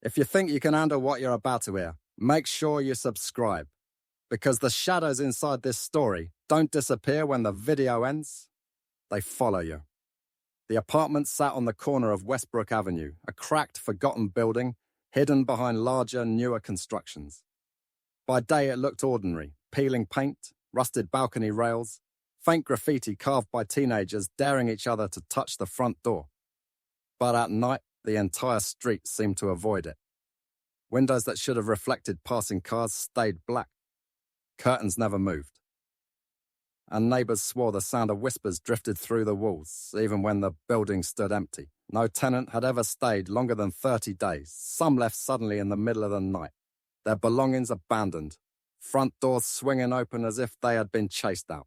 If you think you can handle what you're about to hear, make sure you subscribe, because the shadows inside this story don't disappear when the video ends, they follow you. The apartment sat on the corner of Westbrook Avenue, a cracked, forgotten building hidden behind larger, newer constructions. By day it looked ordinary, peeling paint, rusted balcony rails, faint graffiti carved by teenagers daring each other to touch the front door. But at night, the entire street seemed to avoid it. Windows that should have reflected passing cars stayed black. Curtains never moved. And neighbours swore the sound of whispers drifted through the walls, even when the building stood empty. No tenant had ever stayed longer than 30 days. Some left suddenly in the middle of the night, their belongings abandoned, front doors swinging open as if they had been chased out.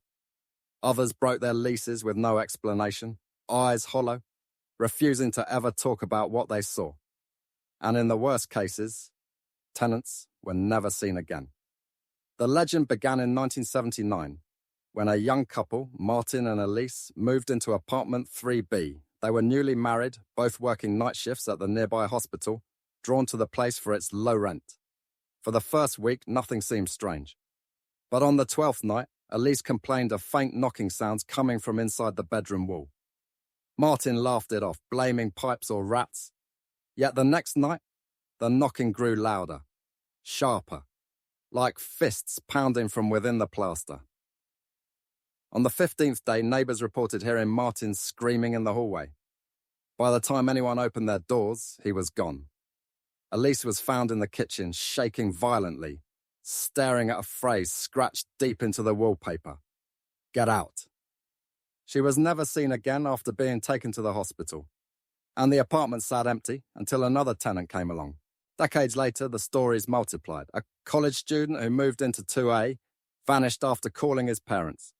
Others broke their leases with no explanation, eyes hollow, refusing to ever talk about what they saw. And in the worst cases, tenants were never seen again. The legend began in 1979, when a young couple, Martin and Elise, moved into apartment 3B. They were newly married, both working night shifts at the nearby hospital, drawn to the place for its low rent. For the first week, nothing seemed strange. But on the 12th night, Elise complained of faint knocking sounds coming from inside the bedroom wall. Martin laughed it off, blaming pipes or rats. Yet the next night, the knocking grew louder, sharper, like fists pounding from within the plaster. On the 15th day, neighbours reported hearing Martin screaming in the hallway. By the time anyone opened their doors, he was gone. Elise was found in the kitchen, shaking violently, staring at a phrase scratched deep into the wallpaper. "Get out." She was never seen again after being taken to the hospital, and the apartment sat empty until another tenant came along. Decades later, the stories multiplied. A college student who moved into 2A vanished after calling his parents,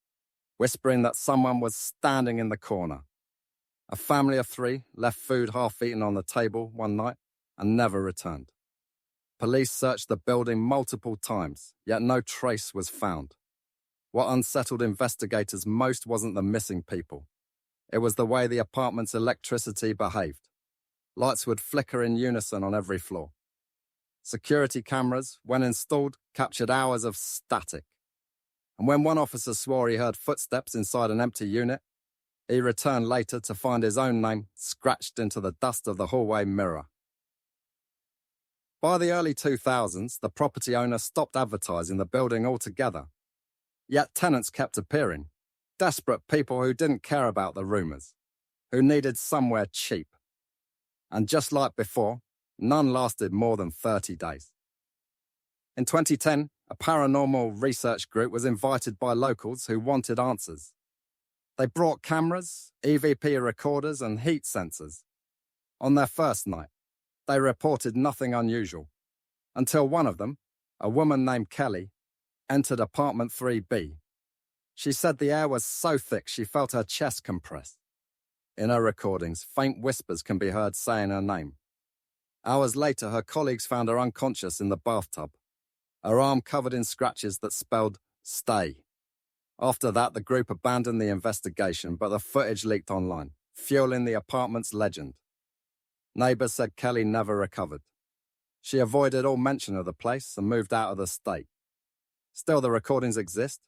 whispering that someone was standing in the corner. A family of 3 left food half-eaten on the table one night and never returned. Police searched the building multiple times, yet no trace was found. What unsettled investigators most wasn't the missing people. It was the way the apartment's electricity behaved. Lights would flicker in unison on every floor. Security cameras, when installed, captured hours of static. And when one officer swore he heard footsteps inside an empty unit, he returned later to find his own name scratched into the dust of the hallway mirror. By the early 2000s, the property owner stopped advertising the building altogether. Yet tenants kept appearing, desperate people who didn't care about the rumours, who needed somewhere cheap. And just like before, none lasted more than 30 days. In 2010, a paranormal research group was invited by locals who wanted answers. They brought cameras, EVP recorders, and heat sensors. On their first night, they reported nothing unusual, until one of them, a woman named Kelly, entered apartment 3B. She said the air was so thick she felt her chest compress. In her recordings, faint whispers can be heard saying her name. Hours later, her colleagues found her unconscious in the bathtub, her arm covered in scratches that spelled "stay." After that, the group abandoned the investigation, but the footage leaked online, fueling the apartment's legend. Neighbours said Kelly never recovered. She avoided all mention of the place and moved out of the state. Still, the recordings exist,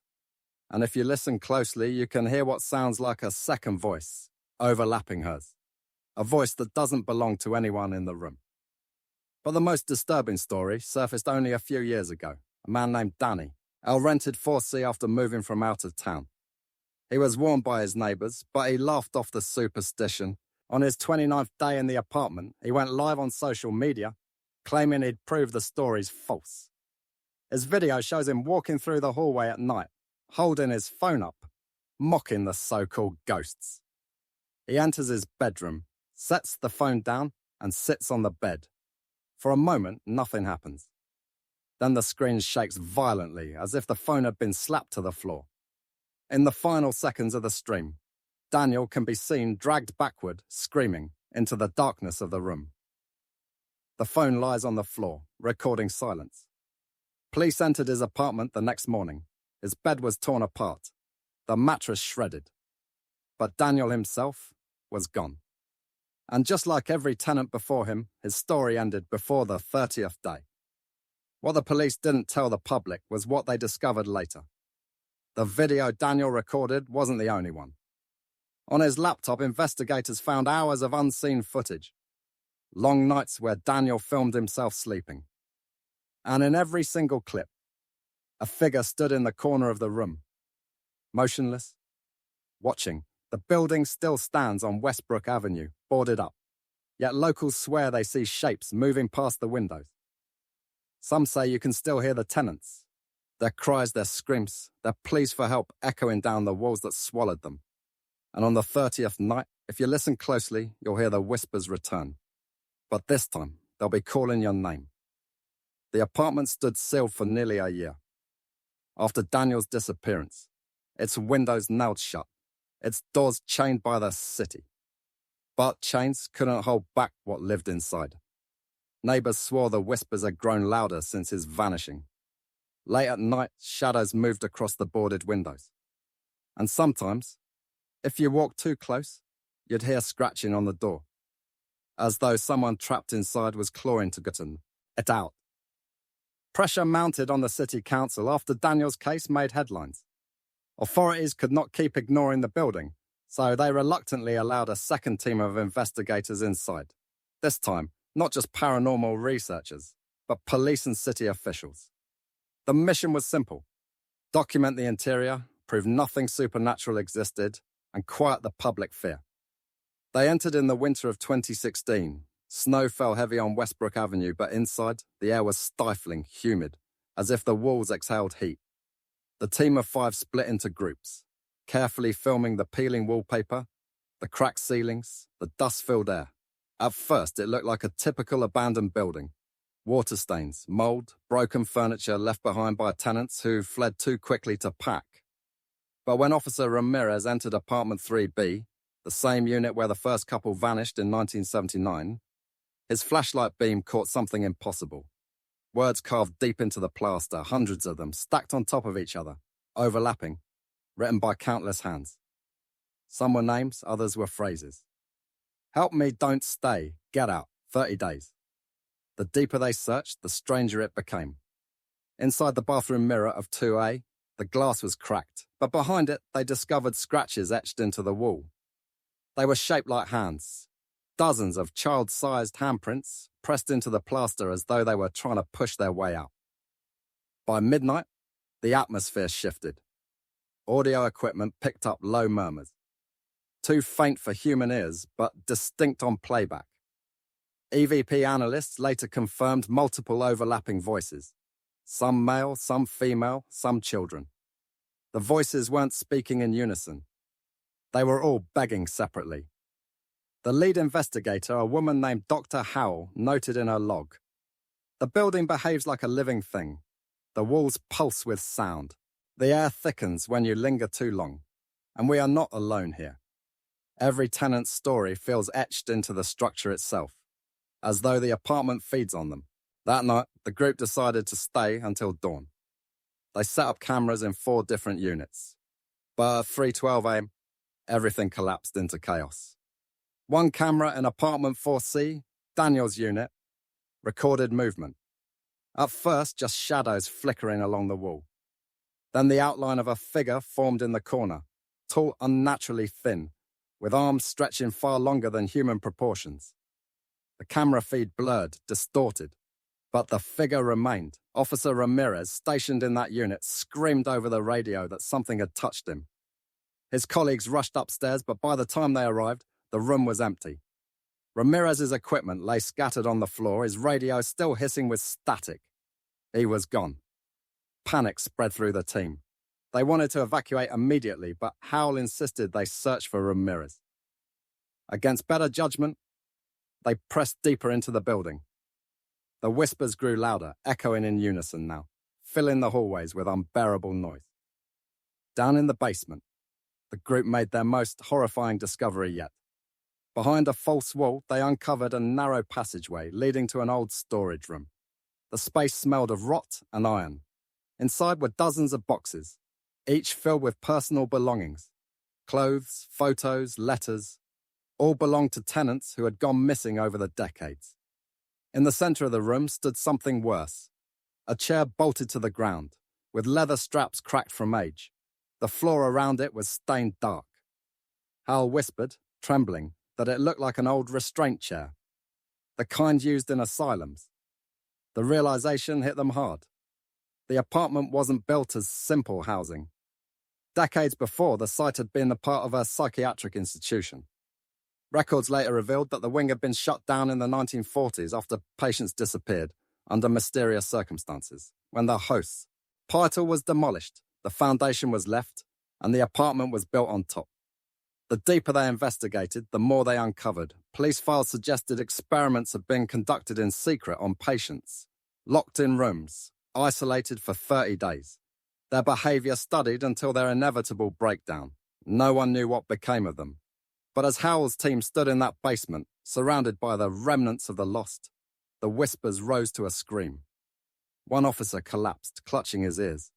and if you listen closely, you can hear what sounds like a second voice, overlapping hers, a voice that doesn't belong to anyone in the room. But the most disturbing story surfaced only a few years ago. A man named Danny rented 4C after moving from out of town. He was warned by his neighbours, but he laughed off the superstition. On his 29th day in the apartment, he went live on social media, claiming he'd proved the stories false. His video shows him walking through the hallway at night, holding his phone up, mocking the so-called ghosts. He enters his bedroom, sets the phone down, and sits on the bed. For a moment, nothing happens. Then the screen shakes violently, as if the phone had been slapped to the floor. In the final seconds of the stream, Daniel can be seen dragged backward, screaming, into the darkness of the room. The phone lies on the floor, recording silence. Police entered his apartment the next morning. His bed was torn apart, the mattress shredded. But Daniel himself was gone. And just like every tenant before him, his story ended before the 30th day. What the police didn't tell the public was what they discovered later. The video Daniel recorded wasn't the only one. On his laptop, investigators found hours of unseen footage. Long nights where Daniel filmed himself sleeping. And in every single clip, a figure stood in the corner of the room, motionless, watching. The building still stands on Westbrook Avenue, boarded up. Yet locals swear they see shapes moving past the windows. Some say you can still hear the tenants. Their cries, their screams, their pleas for help echoing down the walls that swallowed them. And on the 30th night, if you listen closely, you'll hear the whispers return. But this time, they'll be calling your name. The apartment stood sealed for nearly a year. After Daniel's disappearance, its windows nailed shut, its doors chained by the city. But chains couldn't hold back what lived inside. Neighbors swore the whispers had grown louder since his vanishing. Late at night, shadows moved across the boarded windows. And sometimes, if you walked too close, you'd hear scratching on the door, as though someone trapped inside was clawing to get it out. Pressure mounted on the city council after Daniel's case made headlines. Authorities could not keep ignoring the building, so they reluctantly allowed a second team of investigators inside. This time, not just paranormal researchers, but police and city officials. The mission was simple: document the interior, prove nothing supernatural existed, and quiet the public fear. They entered in the winter of 2016. Snow fell heavy on Westbrook Avenue, but inside, the air was stifling, humid, as if the walls exhaled heat. The team of 5 split into groups, carefully filming the peeling wallpaper, the cracked ceilings, the dust-filled air. At first, it looked like a typical abandoned building. Water stains, mold, broken furniture left behind by tenants who fled too quickly to pack. But when Officer Ramirez entered apartment 3B, the same unit where the first couple vanished in 1979, his flashlight beam caught something impossible. Words carved deep into the plaster, hundreds of them, stacked on top of each other, overlapping, written by countless hands. Some were names, others were phrases. Help me, don't stay, get out, 30 days. The deeper they searched, the stranger it became. Inside the bathroom mirror of 2A, the glass was cracked, but behind it, they discovered scratches etched into the wall. They were shaped like hands. Dozens of child-sized handprints pressed into the plaster as though they were trying to push their way out. By midnight, the atmosphere shifted. Audio equipment picked up low murmurs. Too faint for human ears, but distinct on playback. EVP analysts later confirmed multiple overlapping voices. Some male, some female, some children. The voices weren't speaking in unison. They were all begging separately. The lead investigator, a woman named Dr. Howell, noted in her log, "The building behaves like a living thing. The walls pulse with sound. The air thickens when you linger too long. And we are not alone here. Every tenant's story feels etched into the structure itself, as though the apartment feeds on them." That night, the group decided to stay until dawn. They set up cameras in 4 different units. But at 3:12 a.m., everything collapsed into chaos. One camera in apartment 4C, Daniel's unit, recorded movement. At first, just shadows flickering along the wall. Then the outline of a figure formed in the corner, tall, unnaturally thin, with arms stretching far longer than human proportions. The camera feed blurred, distorted, but the figure remained. Officer Ramirez, stationed in that unit, screamed over the radio that something had touched him. His colleagues rushed upstairs, but by the time they arrived, the room was empty. Ramirez's equipment lay scattered on the floor, his radio still hissing with static. He was gone. Panic spread through the team. They wanted to evacuate immediately, but Howell insisted they search for Ramirez. Against better judgment, they pressed deeper into the building. The whispers grew louder, echoing in unison now, filling the hallways with unbearable noise. Down in the basement, the group made their most horrifying discovery yet. Behind a false wall, they uncovered a narrow passageway leading to an old storage room. The space smelled of rot and iron. Inside were dozens of boxes, each filled with personal belongings: clothes, photos, letters. All belonged to tenants who had gone missing over the decades. In the center of the room stood something worse. A chair bolted to the ground, with leather straps cracked from age. The floor around it was stained dark. Hal whispered, trembling, that it looked like an old restraint chair, the kind used in asylums. The realization hit them hard. The apartment wasn't built as simple housing. Decades before, the site had been a part of a psychiatric institution. Records later revealed that the wing had been shut down in the 1940s after patients disappeared under mysterious circumstances, when the hosts. Pytel was demolished, the foundation was left, and the apartment was built on top. The deeper they investigated, the more they uncovered. Police files suggested experiments had been conducted in secret on patients, locked in rooms, isolated for 30 days. Their behavior studied until their inevitable breakdown. No one knew what became of them. But as Howell's team stood in that basement, surrounded by the remnants of the lost, the whispers rose to a scream. One officer collapsed, clutching his ears.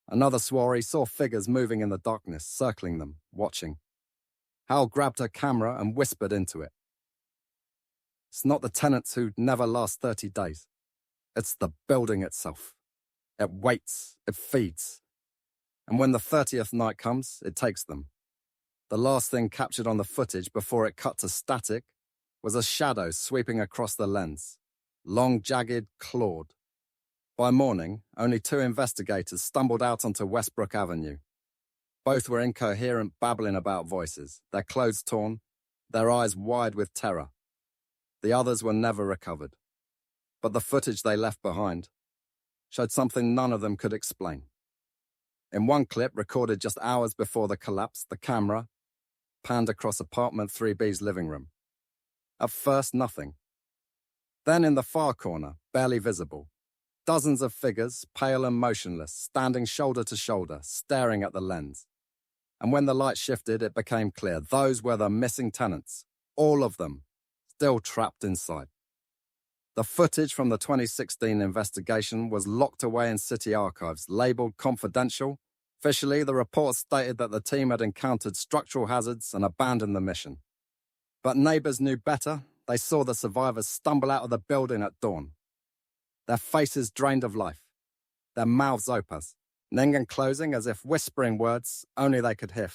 Another swore he saw figures moving in the darkness, circling them, watching. Hal grabbed her camera and whispered into it. It's not the tenants who never last 30 days. It's the building itself. It waits, it feeds. And when the 30th night comes, it takes them. The last thing captured on the footage before it cut to static was a shadow sweeping across the lens, long, jagged, clawed. By morning, only 2 investigators stumbled out onto Westbrook Avenue. Both were incoherent, babbling about voices, their clothes torn, their eyes wide with terror. The others were never recovered. But the footage they left behind showed something none of them could explain. In one clip recorded just hours before the collapse, the camera panned across apartment 3B's living room. At first, nothing. Then in the far corner, barely visible, dozens of figures, pale and motionless, standing shoulder to shoulder, staring at the lens. And when the light shifted, it became clear those were the missing tenants, all of them, still trapped inside. The footage from the 2016 investigation was locked away in city archives, labeled confidential. Officially, the report stated that the team had encountered structural hazards and abandoned the mission. But neighbors knew better. They saw the survivors stumble out of the building at dawn, their faces drained of life, their mouths open, ning and closing as if whispering words only they could hear.